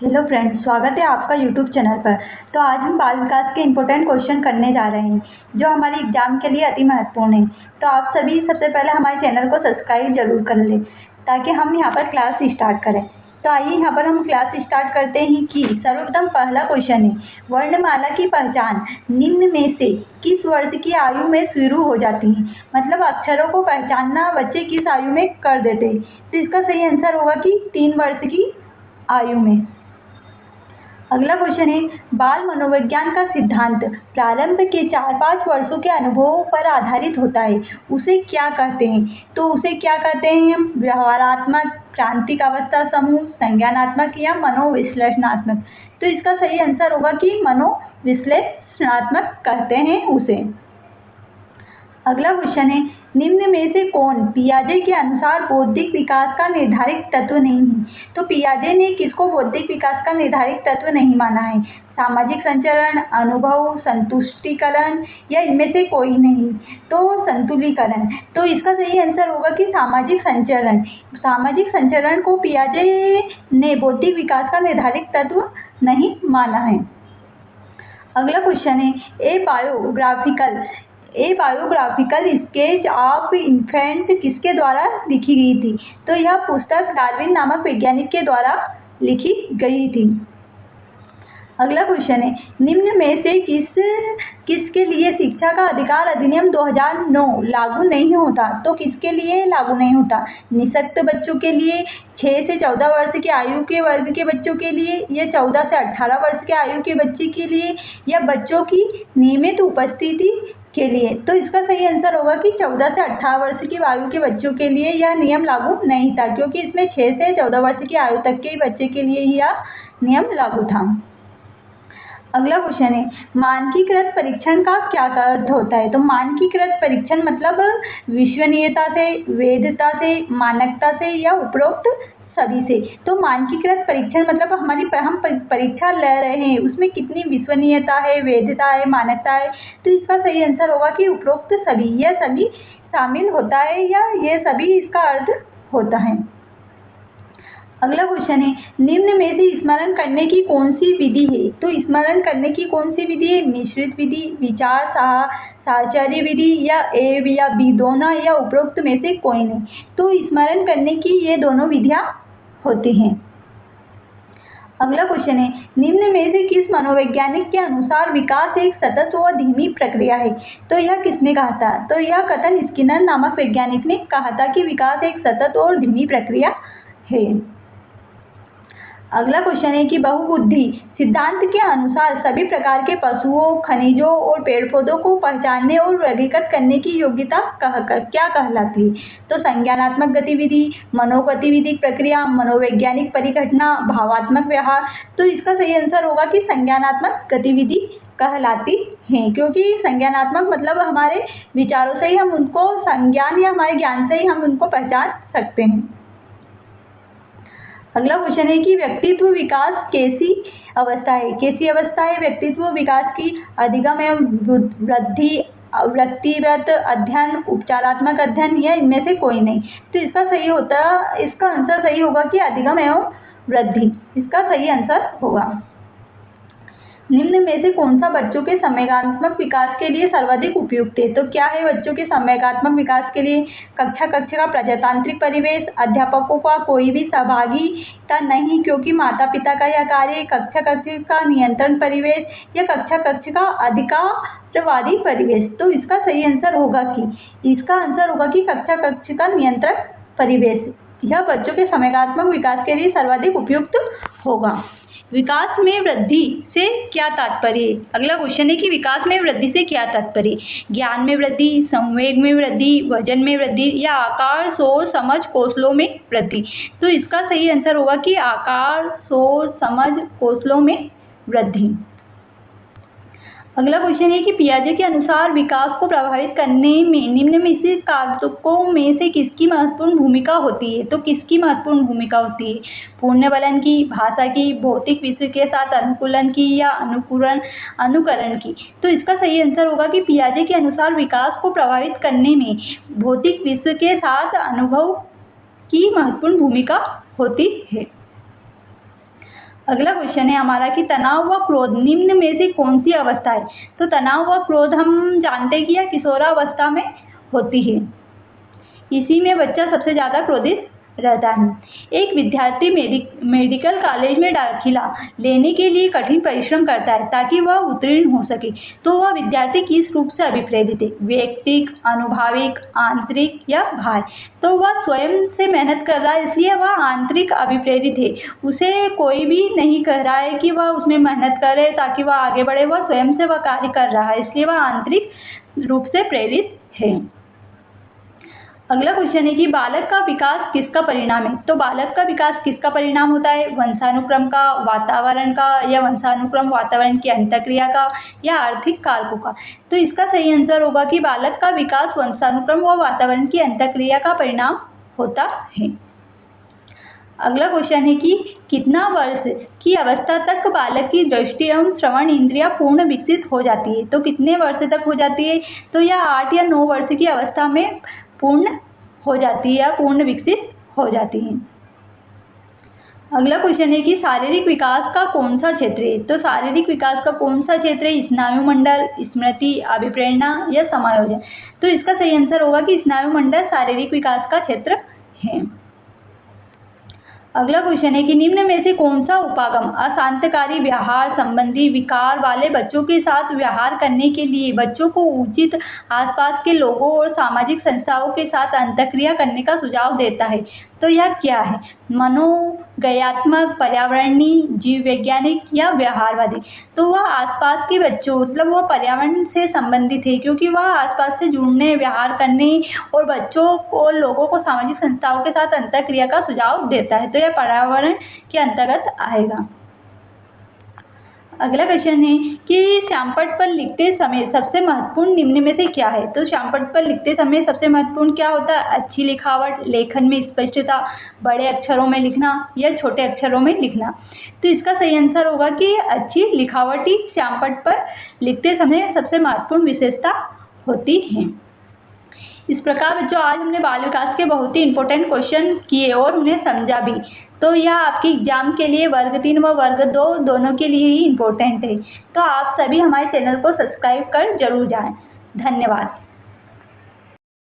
Hello friends, स्वागत है आपका यूट्यूब चैनल पर। तो आज हम बाल विकास के इम्पोर्टेंट क्वेश्चन करने जा रहे हैं जो हमारे एग्जाम के लिए अति महत्वपूर्ण है। तो आप सभी सबसे पहले हमारे चैनल को सब्सक्राइब जरूर कर लें ताकि हम यहाँ पर क्लास स्टार्ट करें। तो आइए यहाँ पर हम क्लास स्टार्ट करते हैं कि सर्वप्रथम पहला क्वेश्चन है, वर्णमाला की पहचान निम्न में से किस वर्ष की आयु में शुरू हो जाती है। मतलब अक्षरों को पहचानना बच्चे किस आयु में कर देते हैं। तो इसका सही आंसर होगा कि 3 वर्ष की आयु में। अगला क्वेश्चन है, बाल मनोविज्ञान का सिद्धांत प्रारंभ के 4-5 वर्षों के अनुभवों पर आधारित होता है, उसे क्या कहते हैं। तो उसे क्या कहते हैं हम, व्यवहारात्मक, क्रांतिक अवस्था समूह, संज्ञानात्मक या मनोविश्लेषणात्मक। तो इसका सही आंसर होगा कि मनोविश्लेषणात्मक कहते हैं उसे। अगला क्वेश्चन है, निम्न में से कौन पियाजे के अनुसार बौद्धिक विकास का निर्धारित तत्व नहीं है। तो पियाजे ने किसको बौद्धिक विकास का निर्धारित तत्व नहीं माना है। सामाजिक संचरण, अनुभव, संतुष्टिकरण या इनमें से कोई नहीं। तो संतुलीकरण। तो इसका सही आंसर होगा कि सामाजिक संचरण। सामाजिक संचरण को पियाजे ने बौद्धिक विकास का निर्धारित तत्व नहीं माना है। अगला क्वेश्चन है, ए बायोग्राफिकल स्केच ऑफ इन्फेंट किसके द्वारा लिखी गई थी। तो यह पुस्तक डार्विन नामक वैज्ञानिक के द्वारा लिखी गई थी। अगला क्वेश्चन है, निम्न में से किसके लिए शिक्षा का अधिकार अधिनियम 2009 लागू नहीं होता। तो किसके लिए लागू नहीं होता, निःशक्त बच्चों के लिए, 6 से 14 वर्ष की आयु के वर्ग के बच्चों के लिए, या 14 से 18 वर्ष के आयु के बच्चे के लिए, या बच्चों की नियमित उपस्थिति के लिए। तो इसका सही आंसर होगा कि 14 से 18 वर्ष की आयु के बच्चों के लिए यह नियम लागू नहीं था, क्योंकि इसमें 6 से 14 वर्ष की आयु तक के बच्चे के लिए यह नियम लागू था। अगला क्वेश्चन है, मानकीकृत परीक्षण का क्या अर्थ होता है। तो मानकीकृत परीक्षण मतलब विश्वसनीयता से, वैधता से, मानकता से या उपरोक्त सभी से। तो मानकीकृत परीक्षण मतलब हम परीक्षा ले रहे हैं उसमें कितनी विश्वसनीयता है, वैधता है, मानकता है। तो इसका सही आंसर होगा कि उपरोक्त सभी, यह सभी शामिल होता है या ये सभी इसका अर्थ होता है। अगला क्वेश्चन है, निम्न में से स्मरण करने की कौन सी विधि है। तो स्मरण करने की कौन सी विधि है, मिश्रित विधि, विचार साहचर्य विधि या ए या बी दोनों या उपरोक्त में से कोई नहीं। तो स्मरण करने की ये दोनों विधियां होती हैं। अगला क्वेश्चन है, निम्न में से किस मनोवैज्ञानिक के अनुसार विकास एक सतत व धीमी प्रक्रिया है। तो यह किसने कहा था। तो यह कथन स्किनर नामक वैज्ञानिक ने कहा था कि विकास एक सतत और धीमी प्रक्रिया है। अगला क्वेश्चन है कि बहुबुद्धि सिद्धांत के अनुसार सभी प्रकार के पशुओं, खनिजों और पेड़ पौधों को पहचानने और वर्गीकृत करने की योग्यता क्या कहलाती है। तो संज्ञानात्मक गतिविधि, मनोगतिविधिक प्रक्रिया, मनोवैज्ञानिक परिघटना, भावात्मक व्यवहार। तो इसका सही आंसर होगा कि संज्ञानात्मक गतिविधि कहलाती हैं, क्योंकि संज्ञानात्मक मतलब हमारे विचारों से ही हम उनको संज्ञान या हमारे ज्ञान से ही हम उनको पहचान सकते हैं। अगला क्वेश्चन है कि व्यक्तित्व विकास कैसी अवस्था है। व्यक्तित्व विकास की अधिगम एवं वृद्धि, व्यक्तिगत अध्ययन, उपचारात्मक अध्ययन या इनमें से कोई नहीं। तो इसका आंसर सही होगा कि अधिगम एवं वृद्धि, इसका सही आंसर होगा। निम्न में से कौन सा बच्चों के संवेगात्मक विकास के लिए सर्वाधिक उपयुक्त है। तो क्या है बच्चों के संवेगात्मक विकास के लिए, कक्षा का प्रजातांत्रिक परिवेश, अध्यापकों का कोई भी सहभागिता नहीं क्योंकि माता पिता का यह कार्य, कक्षा का नियंत्रण परिवेश या कक्षा का अधिकारवादी परिवेश। तो इसका सही आंसर होगा कि कक्षा का नियंत्रण परिवेश यह बच्चों के संवेगात्मक विकास के लिए सर्वाधिक उपयुक्त होगा। विकास में वृद्धि से क्या तात्पर्य। अगला क्वेश्चन है कि विकास में वृद्धि से क्या तात्पर्य, ज्ञान में वृद्धि, संवेग में वृद्धि, वजन में वृद्धि या आकार, सोच, समझ, कौशलों में वृद्धि। तो इसका सही आंसर होगा कि आकार, सोच, समझ, कौशलों में वृद्धि। अगला क्वेश्चन है कि पियाजे के अनुसार विकास को प्रभावित करने में निम्न में से कारकों में से किसकी महत्वपूर्ण भूमिका होती है। तो किसकी महत्वपूर्ण भूमिका होती है, पुण्यबलन की, भाषा की, भौतिक विश्व के साथ अनुकूलन की या अनुकरण की। तो इसका सही आंसर होगा कि पियाजे के अनुसार विकास को प्रभावित करने में भौतिक विश्व के साथ अनुभव की महत्वपूर्ण भूमिका होती है। अगला क्वेश्चन है हमारा कि तनाव व क्रोध निम्न में से कौन सी अवस्था है। तो तनाव व क्रोध हम जानते हैं कि यह किशोरावस्था में होती है, इसी में बच्चा सबसे ज़्यादा क्रोधित रहता है। एक विद्यार्थी मेडिकल कॉलेज में दाखिला लेने के लिए कठिन परिश्रम करता है ताकि वह उत्तीर्ण हो सके, तो वह विद्यार्थी किस रूप से अभिप्रेरित है, वैयक्तिक, अनुभाविक, आंतरिक या बाह्य। तो वह स्वयं से मेहनत कर रहा है इसलिए वह आंतरिक अभिप्रेरित है, उसे कोई भी नहीं कह रहा है कि वह उसमें मेहनत करे ताकि वह आगे बढ़े, वह स्वयं से वह कार्य कर रहा है इसलिए वह आंतरिक रूप से प्रेरित है। अगला क्वेश्चन है कि बालक का विकास किसका परिणाम है। तो बालक का विकास किसका परिणाम होता है, वंशानुक्रम का, वातावरण का, या वंशानुक्रम वातावरण की अंतःक्रिया का, या आर्थिक कारकों का। तो इसका सही आंसर होगा कि बालक का विकास वंशानुक्रम व वातावरण की अंतःक्रिया का परिणाम होता है। अगला क्वेश्चन है कि कितना वर्ष की अवस्था तक बालक की दृष्टि एवं श्रवण इंद्रियां पूर्ण विकसित हो जाती है। तो कितने वर्ष तक हो जाती है, तो यह 8 या 9 वर्ष की अवस्था में पूर्ण हो जाती है या पूर्ण विकसित हो जाती है। अगला क्वेश्चन है कि शारीरिक विकास का कौन सा क्षेत्र है। तो शारीरिक विकास का कौन सा क्षेत्र है, स्नायुमंडल, स्मृति, अभिप्रेरणा या समायोजन। तो इसका सही आंसर होगा कि स्नायुमंडल शारीरिक विकास का क्षेत्र है। अगला क्वेश्चन है कि निम्न में से कौन सा उपागम अशांतकारी व्यवहार संबंधी विकार वाले बच्चों के साथ व्यवहार करने के लिए बच्चों को उचित आसपास के लोगों और सामाजिक संस्थाओं के साथ अंतःक्रिया करने का सुझाव देता है। तो यह क्या है, मनोगयात्मक, पर्यावरणीय, जीव वैज्ञानिक या व्यवहारवादी। तो वह आसपास के बच्चों मतलब वह पर्यावरण से संबंधित है क्योंकि वह आसपास से जुड़ने, व्यवहार करने और बच्चों को लोगों को सामाजिक संस्थाओं के साथ अंतःक्रिया का सुझाव देता है। तो यह पर्यावरण के अंतर्गत आएगा। अगला क्वेश्चन है कि श्यामपट्ट पर लिखते समय सबसे महत्वपूर्ण निम्न में से क्या है। तो श्यामपट्ट पर लिखते समय सबसे महत्वपूर्ण क्या होता है, अच्छी लिखावट, लेखन में स्पष्टता, बड़े अक्षरों में लिखना या छोटे अक्षरों में लिखना। तो इसका सही आंसर होगा कि अच्छी लिखावट ही श्यामपट्ट पर लिखते समय सबसे महत्वपूर्ण विशेषता होती है। इस प्रकार बच्चों आज हमने बाल विकास के बहुत ही इंपॉर्टेंट क्वेश्चन किए और उन्हें समझा भी। तो यह आपके एग्जाम के लिए वर्ग 3 व वर्ग 2 दोनों के लिए ही इम्पोर्टेंट है। तो आप सभी हमारे चैनल को सब्सक्राइब कर जरूर जाएं। धन्यवाद।